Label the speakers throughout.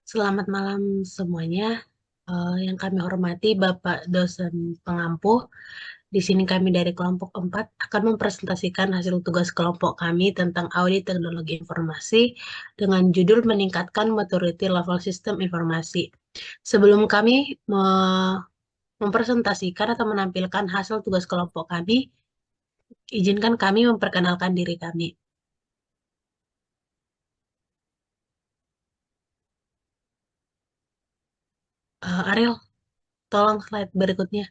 Speaker 1: Selamat malam semuanya. Yang kami hormati Bapak dosen pengampu. Di sini kami dari kelompok 4 akan mempresentasikan hasil tugas kelompok kami tentang audit teknologi informasi dengan judul meningkatkan maturity level sistem informasi. Sebelum kami mempresentasikan atau menampilkan hasil tugas kelompok kami, izinkan kami memperkenalkan diri kami. Ariel, tolong slide berikutnya.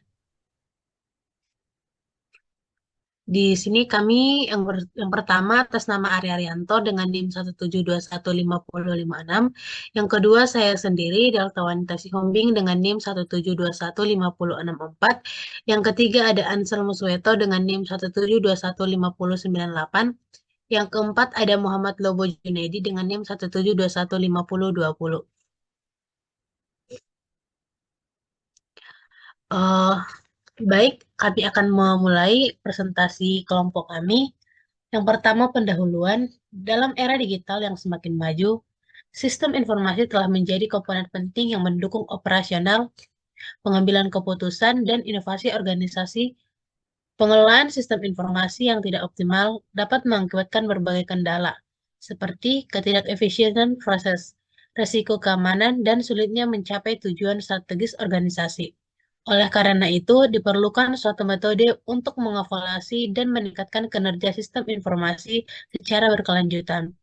Speaker 1: Di sini kami yang pertama atas nama Ari Arianto dengan NIM 1721556. Yang kedua saya sendiri Delta Wanita Sihombing dengan NIM 1721504. Yang ketiga ada Ansel Musweto dengan NIM 1721598. Yang keempat ada Muhammad Lobo Junedi dengan NIM 1721520. Eh Baik, kami akan memulai presentasi kelompok kami. Yang pertama, pendahuluan. Dalam era digital yang semakin maju, sistem informasi telah menjadi komponen penting yang mendukung operasional, pengambilan keputusan, dan inovasi organisasi. Pengelolaan sistem informasi yang tidak optimal dapat mengakibatkan berbagai kendala, seperti ketidakefisienan proses, resiko keamanan, dan sulitnya mencapai tujuan strategis organisasi. Oleh karena itu, diperlukan suatu metode untuk mengevaluasi dan meningkatkan kinerja sistem informasi secara berkelanjutan.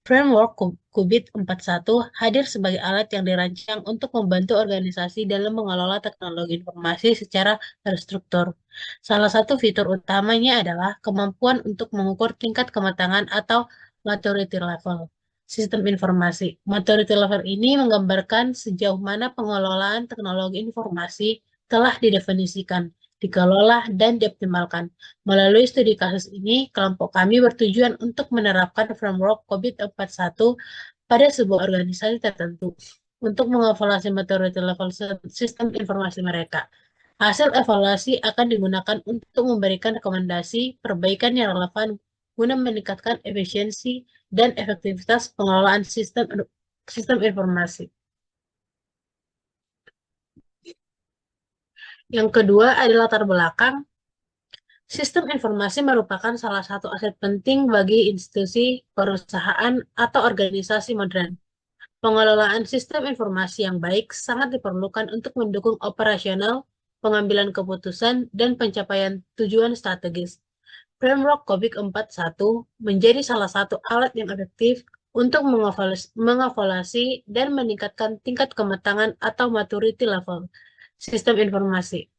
Speaker 1: Framework Qubit 41 hadir sebagai alat yang dirancang untuk membantu organisasi dalam mengelola teknologi informasi secara terstruktur. Salah satu fitur utamanya adalah kemampuan untuk mengukur tingkat kematangan atau maturity level sistem informasi. Maturity level ini menggambarkan sejauh mana pengelolaan teknologi informasi telah didefinisikan, dikelola, dan dioptimalkan. Melalui studi kasus ini, kelompok kami bertujuan untuk menerapkan framework COVID-41 pada sebuah organisasi tertentu untuk mengevaluasi maturity level sistem informasi mereka. Hasil evaluasi akan digunakan untuk memberikan rekomendasi perbaikan yang relevan guna meningkatkan efisiensi dan efektivitas pengelolaan sistem informasi. Yang kedua adalah latar belakang. Sistem informasi merupakan salah satu aset penting bagi institusi, perusahaan, atau organisasi modern. Pengelolaan sistem informasi yang baik sangat diperlukan untuk mendukung operasional, pengambilan keputusan, dan pencapaian tujuan strategis. Framework Kobik 41 menjadi salah satu alat yang efektif untuk mengevaluasi dan meningkatkan tingkat kematangan atau maturity level sistem informasi.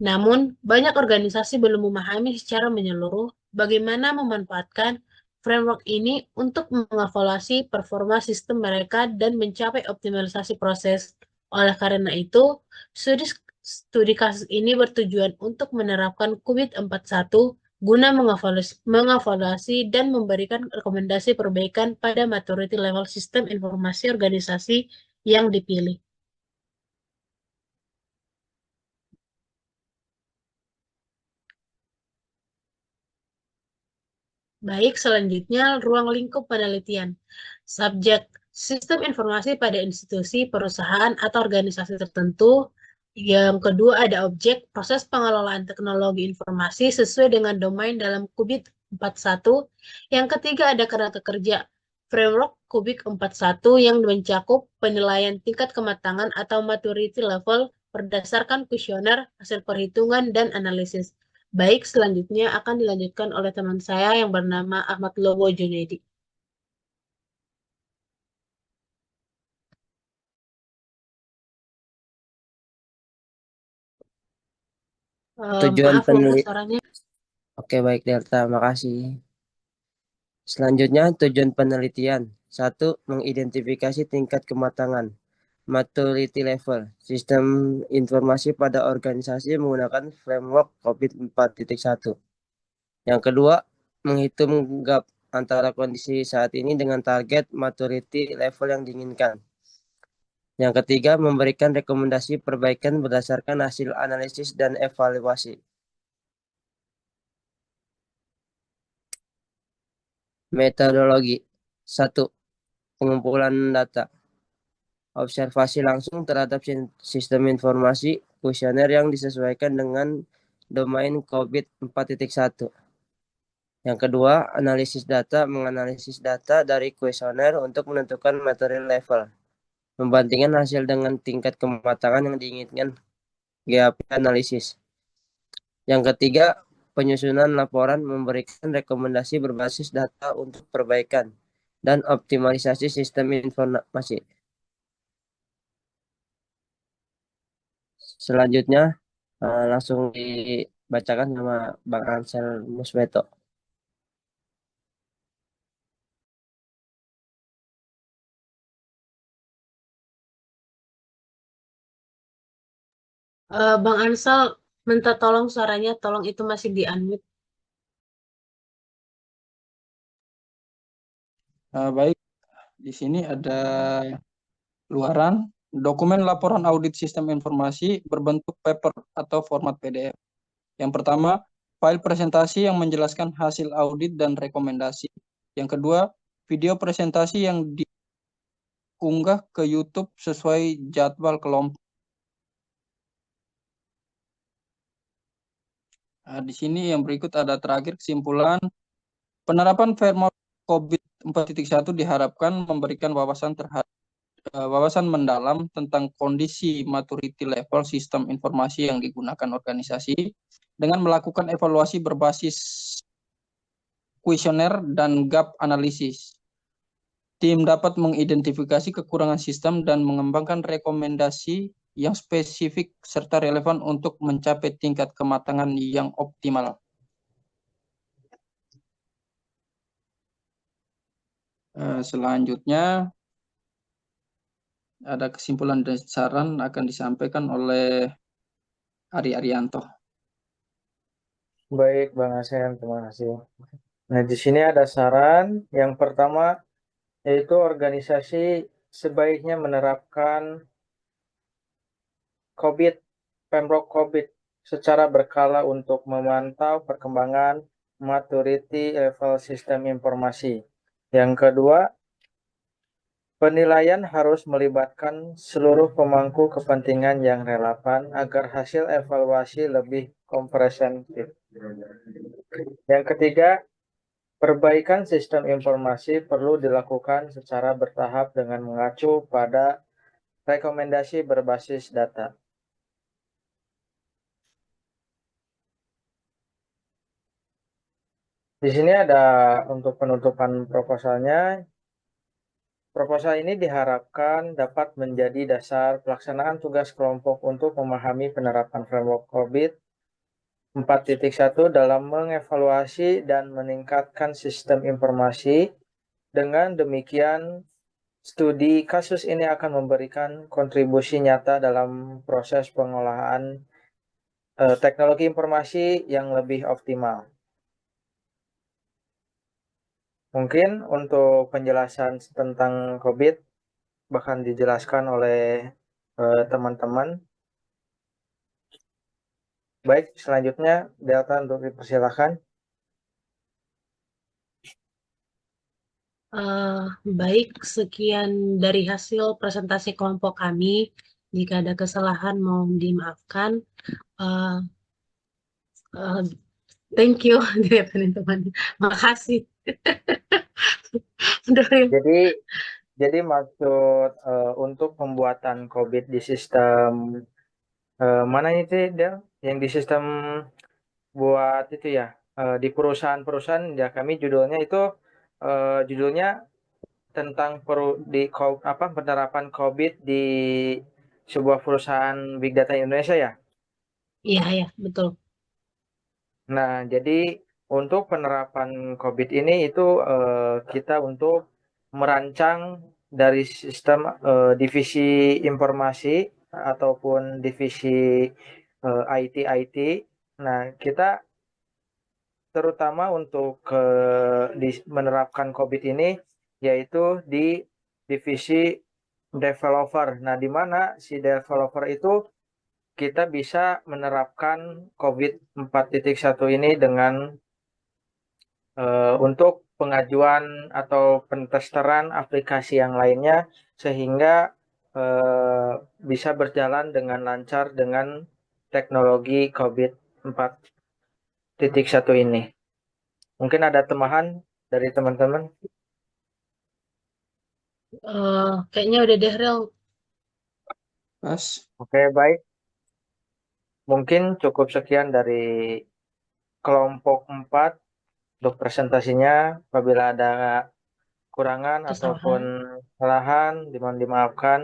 Speaker 1: Namun, banyak organisasi belum memahami secara menyeluruh bagaimana memanfaatkan framework ini untuk mengevaluasi performa sistem mereka dan mencapai optimalisasi proses. Oleh karena itu, studi, studi kasus ini bertujuan untuk menerapkan QBIT 41 guna mengevaluasi dan memberikan rekomendasi perbaikan pada maturity level sistem informasi organisasi yang dipilih. Baik, selanjutnya ruang lingkup penelitian. Subjek sistem informasi pada institusi, perusahaan, atau organisasi tertentu. Yang kedua ada objek proses pengelolaan teknologi informasi sesuai dengan domain dalam Kubik 41. Yang ketiga ada kerangka kerja framework Kubik 41 yang mencakup penilaian tingkat kematangan atau maturity level berdasarkan kuesioner, hasil perhitungan, dan analisis. Baik, selanjutnya akan dilanjutkan oleh teman saya yang bernama Ahmad Lobo Junedi.
Speaker 2: Tujuan
Speaker 1: Maaf, Lobo,
Speaker 2: penelitian.
Speaker 1: suaranya.
Speaker 2: Oke, baik Delta, makasih. Selanjutnya, tujuan penelitian. Satu, mengidentifikasi tingkat kematangan, maturity level, sistem informasi pada organisasi menggunakan framework COVID-4.1. Yang kedua, menghitung gap antara kondisi saat ini dengan target maturity level yang diinginkan. Yang ketiga, memberikan rekomendasi perbaikan berdasarkan hasil analisis dan evaluasi. Metodologi. Satu, pengumpulan data. observasi langsung terhadap sistem informasi kuesioner yang disesuaikan dengan domain COVID 4.1. Yang kedua, analisis data menganalisis data dari kuesioner untuk menentukan material level, membandingkan hasil dengan tingkat kematangan yang diinginkan GAP analisis. Yang ketiga, penyusunan laporan memberikan rekomendasi berbasis data untuk perbaikan dan optimalisasi sistem informasi. Selanjutnya, langsung dibacakan sama Bang Ansel Musmeto.
Speaker 1: Bang Ansel, minta tolong suaranya, tolong itu masih di-unmute.
Speaker 3: Baik, di sini ada luaran dokumen laporan audit sistem informasi berbentuk paper atau format PDF. Yang pertama, file presentasi yang menjelaskan hasil audit dan rekomendasi. Yang kedua, video presentasi yang diunggah ke YouTube sesuai jadwal kelompok. Di sini yang berikut ada terakhir kesimpulan. Penerapan framework COVID 4.1 diharapkan memberikan wawasan mendalam tentang kondisi maturity level sistem informasi yang digunakan organisasi dengan melakukan evaluasi berbasis kuesioner dan gap analisis. Tim dapat mengidentifikasi kekurangan sistem dan mengembangkan rekomendasi yang spesifik serta relevan untuk mencapai tingkat kematangan yang optimal. Selanjutnya, ada kesimpulan dan saran akan disampaikan oleh Ari Arianto.
Speaker 4: Baik, Bang Asen, terima kasih. Nah, di sini ada saran. Yang pertama, yaitu organisasi sebaiknya menerapkan COVID, Pemprov COVID secara berkala untuk memantau perkembangan maturity level sistem informasi. Yang kedua, penilaian harus melibatkan seluruh pemangku kepentingan yang relevan agar hasil evaluasi lebih komprehensif. Yang ketiga, perbaikan sistem informasi perlu dilakukan secara bertahap dengan mengacu pada rekomendasi berbasis data. Di sini ada untuk penutupan proposalnya. Proposal ini diharapkan dapat menjadi dasar pelaksanaan tugas kelompok untuk memahami penerapan framework COVID 4.1 dalam mengevaluasi dan meningkatkan sistem informasi. Dengan demikian, studi kasus ini akan memberikan kontribusi nyata dalam proses pengolahan teknologi informasi yang lebih optimal. Mungkin untuk penjelasan tentang COVID bahkan dijelaskan oleh teman-teman. Baik, selanjutnya Delta untuk dipersilakan.
Speaker 1: Baik, sekian dari hasil presentasi kelompok kami. Jika ada kesalahan, mohon dimaafkan. Uh, uh, Thank you, teman-teman. Makasih.
Speaker 4: Jadi maksud untuk pembuatan COVID di sistem mana itu Del? Yang di sistem buat itu ya di perusahaan-perusahaan ya kami judulnya itu judulnya tentang penerapan COVID di sebuah perusahaan Big Data Indonesia ya.
Speaker 1: Iya, ya, betul.
Speaker 4: Nah, jadi untuk penerapan COVID ini itu kita untuk merancang dari sistem divisi informasi ataupun divisi IT. Nah, kita terutama untuk menerapkan COVID ini yaitu di divisi developer. Nah, di mana si developer itu kita bisa menerapkan COVID 4.1 ini dengan untuk pengajuan atau pentesteran aplikasi yang lainnya sehingga bisa berjalan dengan lancar dengan teknologi COVID 4.1 ini. Mungkin ada tambahan dari teman-teman?
Speaker 1: Kayaknya udah deh, Rel.
Speaker 3: Pas.
Speaker 4: Oke, baik. Mungkin cukup sekian dari kelompok 4 untuk presentasinya. Apabila ada kurangan ataupun
Speaker 1: Kesalahan.
Speaker 4: kesalahan, dimohon dimaafkan.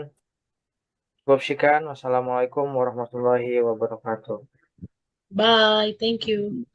Speaker 4: Cukup sekian. Wassalamualaikum warahmatullahi wabarakatuh.
Speaker 1: Bye. Thank you.